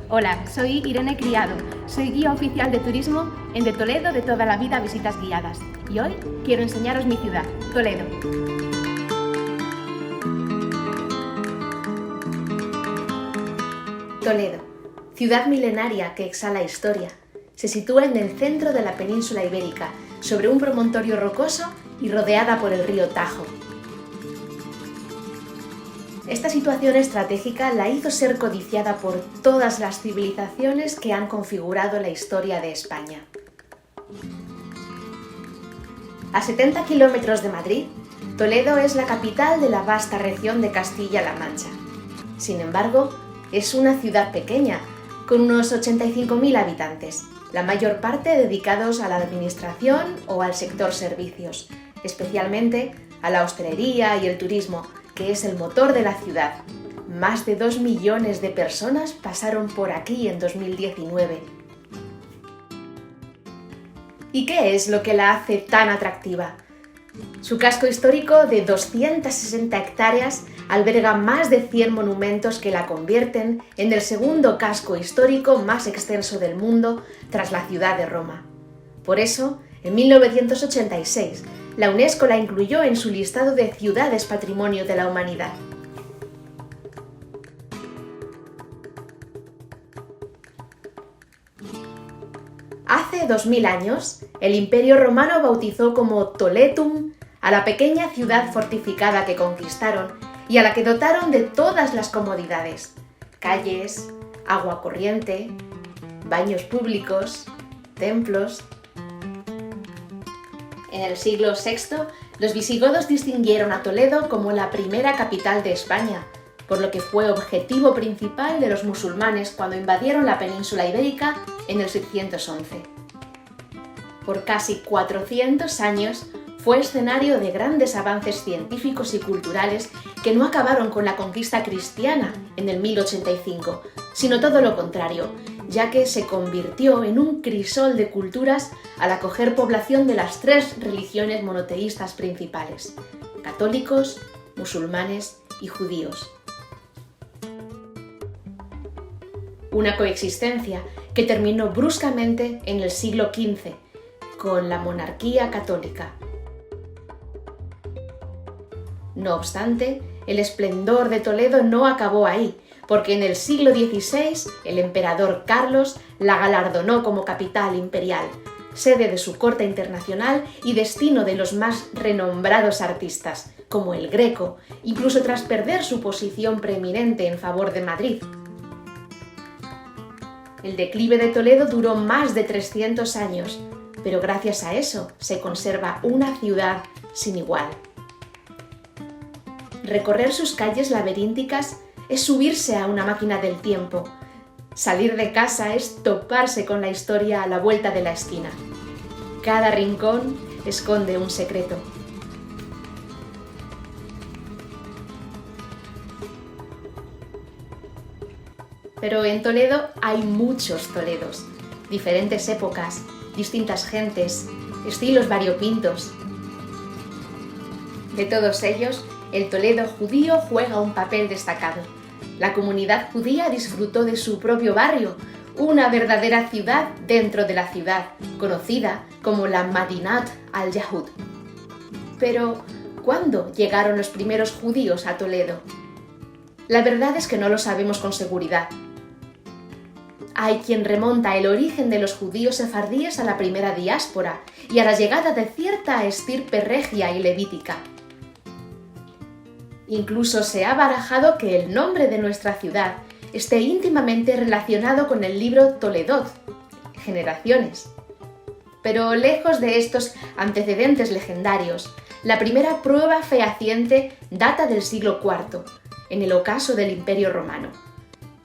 Hola, soy Irene Criado, soy guía oficial de turismo en De Toledo de toda la vida visitas guiadas y hoy quiero enseñaros mi ciudad, Toledo. Toledo, ciudad milenaria que exhala historia, se sitúa en el centro de la península ibérica, sobre un promontorio rocoso y rodeada por el río Tajo. Esta situación estratégica la hizo ser codiciada por todas las civilizaciones que han configurado la historia de España. A 70 kilómetros de Madrid, Toledo es la capital de la vasta región de Castilla-La Mancha. Sin embargo, es una ciudad pequeña, con unos 85.000 habitantes, la mayor parte dedicados a la administración o al sector servicios, especialmente a la hostelería y el turismo, que es el motor de la ciudad. Más de 2 millones de personas pasaron por aquí en 2019. ¿Y qué es lo que la hace tan atractiva? Su casco histórico de 260 hectáreas alberga más de 100 monumentos que la convierten en el segundo casco histórico más extenso del mundo tras la ciudad de Roma. Por eso, en 1986, la UNESCO la incluyó en su listado de ciudades patrimonio de la humanidad. Hace 2000 años, el Imperio Romano bautizó como Toletum a la pequeña ciudad fortificada que conquistaron y a la que dotaron de todas las comodidades: calles, agua corriente, baños públicos, templos. En el siglo VI, los visigodos distinguieron a Toledo como la primera capital de España, por lo que fue objetivo principal de los musulmanes cuando invadieron la península ibérica en el 611. Por casi 400 años fue escenario de grandes avances científicos y culturales que no acabaron con la conquista cristiana en el 1085, sino todo lo contrario, ya que se convirtió en un crisol de culturas al acoger población de las 3 religiones monoteístas principales: católicos, musulmanes y judíos. Una coexistencia que terminó bruscamente en el siglo XV, con la monarquía católica. No obstante, el esplendor de Toledo no acabó ahí, porque en el siglo XVI el emperador Carlos la galardonó como capital imperial, sede de su corte internacional y destino de los más renombrados artistas, como el Greco, incluso tras perder su posición preeminente en favor de Madrid. El declive de Toledo duró más de 300 años, pero gracias a eso se conserva una ciudad sin igual. Recorrer sus calles laberínticas es subirse a una máquina del tiempo. Salir de casa es toparse con la historia a la vuelta de la esquina. Cada rincón esconde un secreto. Pero en Toledo hay muchos Toledos, diferentes épocas, distintas gentes, estilos variopintos. De todos ellos, el Toledo judío juega un papel destacado. La comunidad judía disfrutó de su propio barrio, una verdadera ciudad dentro de la ciudad, conocida como la Madinat al-Yahud. Pero, ¿cuándo llegaron los primeros judíos a Toledo? La verdad es que no lo sabemos con seguridad. Hay quien remonta el origen de los judíos sefardíes a la primera diáspora y a la llegada de cierta estirpe regia y levítica. Incluso se ha barajado que el nombre de nuestra ciudad esté íntimamente relacionado con el libro Toledot, Generaciones. Pero lejos de estos antecedentes legendarios, la primera prueba fehaciente data del siglo IV, en el ocaso del Imperio Romano.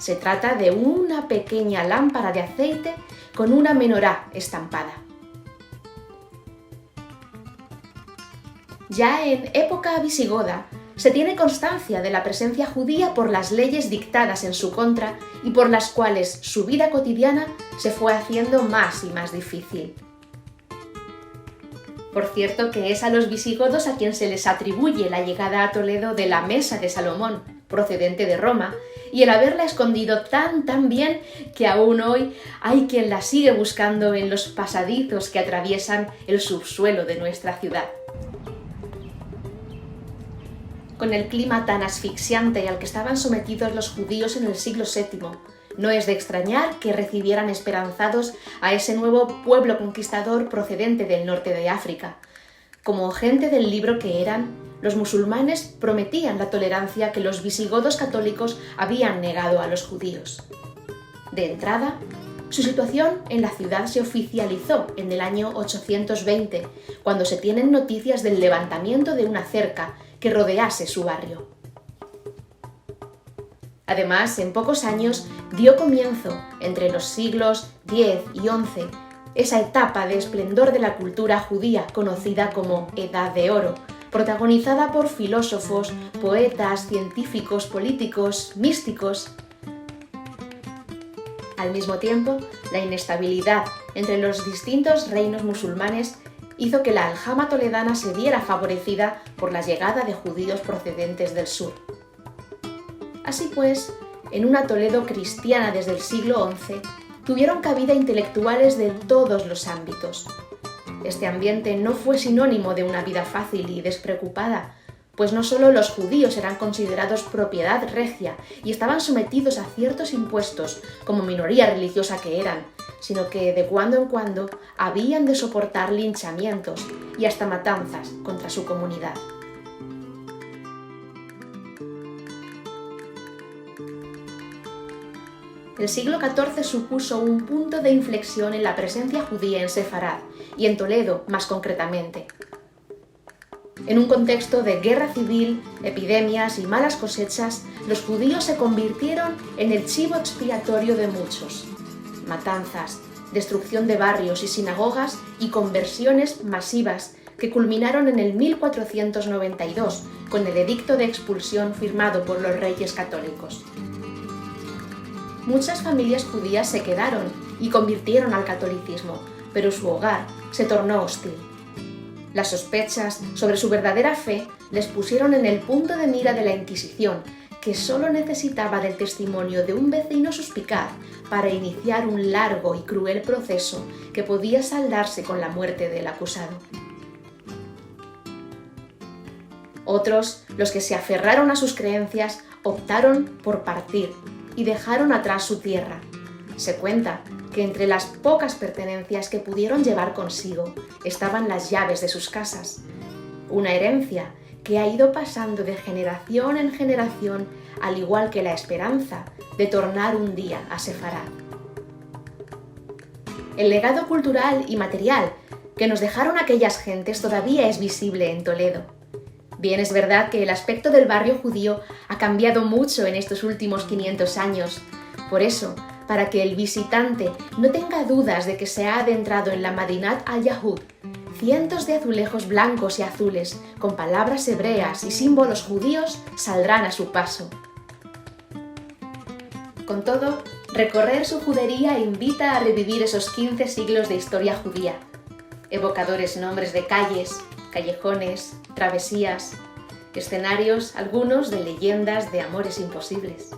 Se trata de una pequeña lámpara de aceite con una menorá estampada. Ya en época visigoda, se tiene constancia de la presencia judía por las leyes dictadas en su contra y por las cuales su vida cotidiana se fue haciendo más y más difícil. Por cierto que es a los visigodos a quien se les atribuye la llegada a Toledo de la Mesa de Salomón, procedente de Roma, y el haberla escondido tan bien que aún hoy hay quien la sigue buscando en los pasadizos que atraviesan el subsuelo de nuestra ciudad. Con el clima tan asfixiante al que estaban sometidos los judíos en el siglo VII, no es de extrañar que recibieran esperanzados a ese nuevo pueblo conquistador procedente del norte de África. Como gente del libro que eran, los musulmanes prometían la tolerancia que los visigodos católicos habían negado a los judíos. De entrada, su situación en la ciudad se oficializó en el año 820, cuando se tienen noticias del levantamiento de una cerca que rodease su barrio. Además, en pocos años dio comienzo, entre los siglos X y XI, esa etapa de esplendor de la cultura judía conocida como Edad de Oro, protagonizada por filósofos, poetas, científicos, políticos, místicos. Al mismo tiempo, la inestabilidad entre los distintos reinos musulmanes hizo que la aljama toledana se viera favorecida por la llegada de judíos procedentes del sur. Así pues, en una Toledo cristiana desde el siglo XI, tuvieron cabida intelectuales de todos los ámbitos. Este ambiente no fue sinónimo de una vida fácil y despreocupada, pues no solo los judíos eran considerados propiedad regia y estaban sometidos a ciertos impuestos como minoría religiosa que eran, sino que de cuando en cuando habían de soportar linchamientos y hasta matanzas contra su comunidad. El siglo XIV supuso un punto de inflexión en la presencia judía en Sefarad y en Toledo más concretamente. En un contexto de guerra civil, epidemias y malas cosechas, los judíos se convirtieron en el chivo expiatorio de muchos. Matanzas, destrucción de barrios y sinagogas y conversiones masivas que culminaron en el 1492 con el edicto de expulsión firmado por los reyes católicos. Muchas familias judías se quedaron y convirtieron al catolicismo, pero su hogar se tornó hostil. Las sospechas sobre su verdadera fe les pusieron en el punto de mira de la Inquisición, que solo necesitaba del testimonio de un vecino suspicaz para iniciar un largo y cruel proceso que podía saldarse con la muerte del acusado. Otros, los que se aferraron a sus creencias, optaron por partir y dejaron atrás su tierra. Se cuenta que entre las pocas pertenencias que pudieron llevar consigo estaban las llaves de sus casas, una herencia que ha ido pasando de generación en generación, al igual que la esperanza de tornar un día a Sefarad. El legado cultural y material que nos dejaron aquellas gentes todavía es visible en Toledo. Bien, es verdad que el aspecto del barrio judío ha cambiado mucho en estos últimos 500 años. Por eso, para que el visitante no tenga dudas de que se ha adentrado en la Madinat al-Yahud, cientos de azulejos blancos y azules con palabras hebreas y símbolos judíos saldrán a su paso. Con todo, recorrer su judería invita a revivir esos 15 siglos de historia judía. Evocadores nombres de calles, callejones, travesías, escenarios, algunos de leyendas de amores imposibles.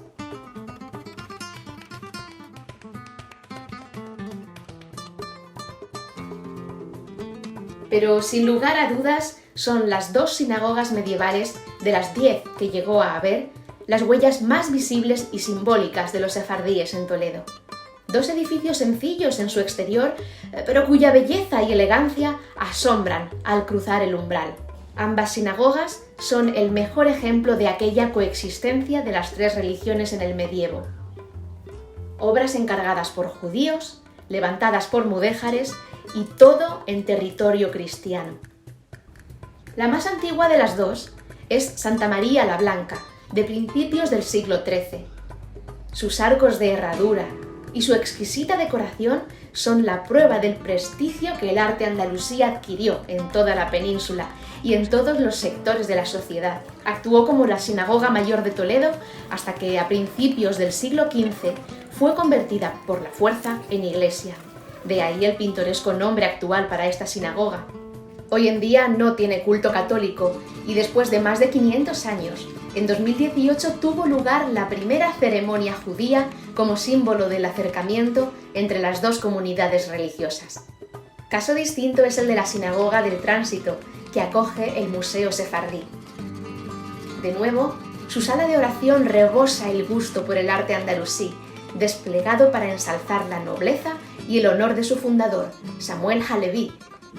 Pero sin lugar a dudas son las 2 sinagogas medievales de las 10 que llegó a haber las huellas más visibles y simbólicas de los sefardíes en Toledo. 2 edificios sencillos en su exterior, pero cuya belleza y elegancia asombran al cruzar el umbral. Ambas sinagogas son el mejor ejemplo de aquella coexistencia de las 3 religiones en el medievo. Obras encargadas por judíos, levantadas por mudéjares y todo en territorio cristiano. La más antigua de las 2 es Santa María la Blanca, de principios del siglo XIII. Sus arcos de herradura y su exquisita decoración son la prueba del prestigio que el arte andalusí adquirió en toda la península y en todos los sectores de la sociedad. Actuó como la sinagoga mayor de Toledo hasta que a principios del siglo XV fue convertida por la fuerza en iglesia. De ahí el pintoresco nombre actual para esta sinagoga. Hoy en día no tiene culto católico y después de más de 500 años en 2018 tuvo lugar la primera ceremonia judía como símbolo del acercamiento entre las dos comunidades religiosas. Caso distinto es el de la Sinagoga del Tránsito, que acoge el Museo Sefardí. De nuevo, su sala de oración rebosa el gusto por el arte andalusí, desplegado para ensalzar la nobleza y el honor de su fundador, Samuel Haleví,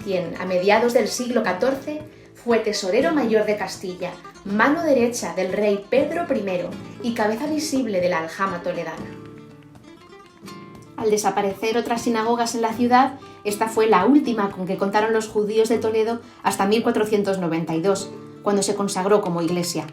quien a mediados del siglo XIV fue tesorero mayor de Castilla, mano derecha del rey Pedro I y cabeza visible de la aljama toledana. Al desaparecer otras sinagogas en la ciudad, esta fue la última con que contaron los judíos de Toledo hasta 1492, cuando se consagró como iglesia.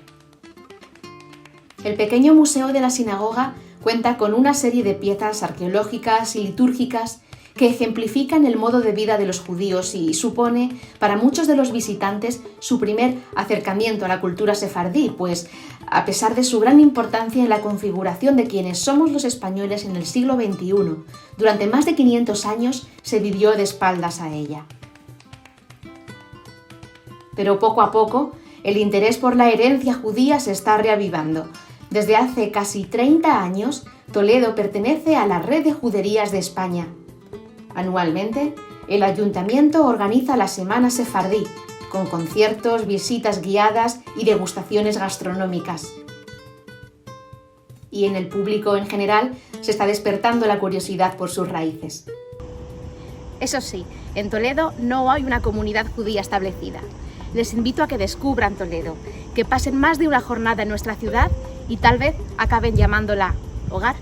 El pequeño museo de la sinagoga cuenta con una serie de piezas arqueológicas y litúrgicas que ejemplifican el modo de vida de los judíos y supone, para muchos de los visitantes, su primer acercamiento a la cultura sefardí, pues, a pesar de su gran importancia en la configuración de quienes somos los españoles en el siglo XXI, durante más de 500 años se vivió de espaldas a ella. Pero poco a poco, el interés por la herencia judía se está reavivando. Desde hace casi 30 años, Toledo pertenece a la Red de Juderías de España. Anualmente, el ayuntamiento organiza la Semana Sefardí, con conciertos, visitas guiadas y degustaciones gastronómicas. Y en el público en general se está despertando la curiosidad por sus raíces. Eso sí, en Toledo no hay una comunidad judía establecida. Les invito a que descubran Toledo, que pasen más de una jornada en nuestra ciudad y tal vez acaben llamándola hogar.